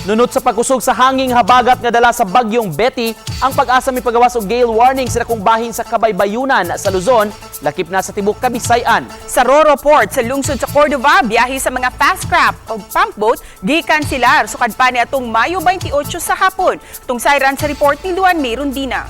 Nunot sa pagkusog sa hanging habagat nga dala sa bagyong Betty, ang pag-asa mi pagawas og gale warning sa dakong bahin sa Kabaybayunan sa Luzon, lakip na sa tibok Kabisayan. Sa Roro Port sa lungsod sa Cordova, biyahe sa mga fast craft o pump boat gikanselar sukad pa ni atong Mayo 28 sa hapon. Tung sayran sa report ni Luan Merundina.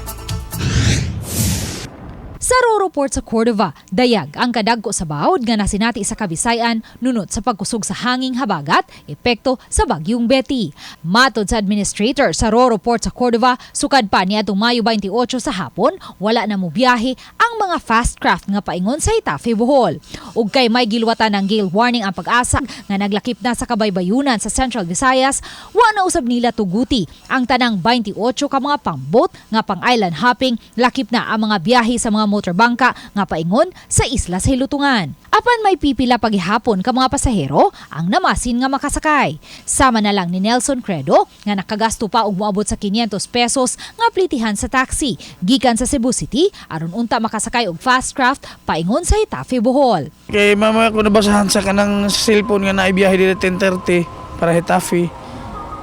Sa Roro Port sa Cordova, dayag ang kadagko sa bawod nga nasinati sa Kabisayan nunot sa pagkusog sa hanging habagat, epekto sa bagyong Betty. Matod sa administrator sa Roro Port sa Cordova, sukad pa niadtong Mayo 28 sa hapon, wala na mo biyahe ang mga fast craft nga paingon sa Itafe, Bohol. Ug kay may gilwatan ng gale warning ang pag-asa nga naglakip na sa Kabaybayunan sa Central Visayas, wa na usab nila tuguti ang tanang 28 ka mga pang-boat nga pang-island hopping, lakip na ang mga biyahe sa mga motorbangka nga paingon sa isla sa Hilutungan. Apan may pipila pagihapon ka mga pasahero ang namasin nga makasakay. Sama na lang ni Nelson Credo nga nakagasto pa og moabot sa 500 pesos nga plitihan sa taxi gikan sa Cebu City aron unta makasakay og fast craft paingon sa Itafe, Bohol. Kay mama ko nabasahan sa kanang cellphone nga naibiyahe dito 10:30 para Itafe.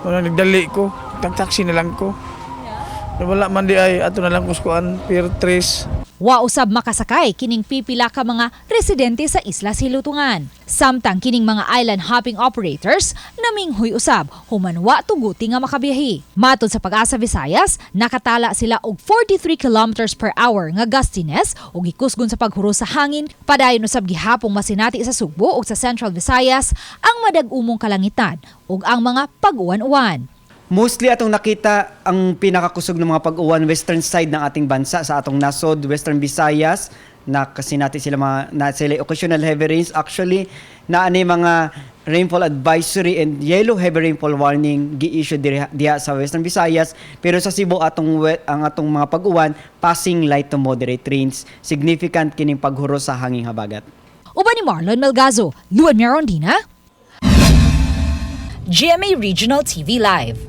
Wala nagdali ko, tag-taxi na lang ko. Wala man di ay ato na lang kuskuan per tres. Wa usab makasakay kining pipila ka mga residente sa isla sa Hilutungan. Samtang kining mga island hopping operators naminghoy usab human wa tuguti nga makabiyahe. Matod sa Pag-asa Visayas, nakatala sila og 43 kilometers per hour nga gustiness ug gikusgon sa paghuros sa hangin. Padayon usab gihapong masinati sa Sugbo ug sa Central Visayas ang madag-umong kalangitan ug ang mga pag-uwan-uwan. Mostly atong nakita ang pinakakusog ng mga pag-uwan western side ng ating bansa sa atong nasod, Western Visayas, na kasi natin sila sila occasional heavy rains. Actually, naanay mga rainfall advisory and yellow heavy rainfall warning gi-issue diha sa Western Visayas, pero sa Cebu ang atong mga pag-uwan passing light to moderate rains, significant kining paghuros sa hanging habagat. Uban ni Marlon Melgazo, Luan Merondina, GMA Regional TV Live.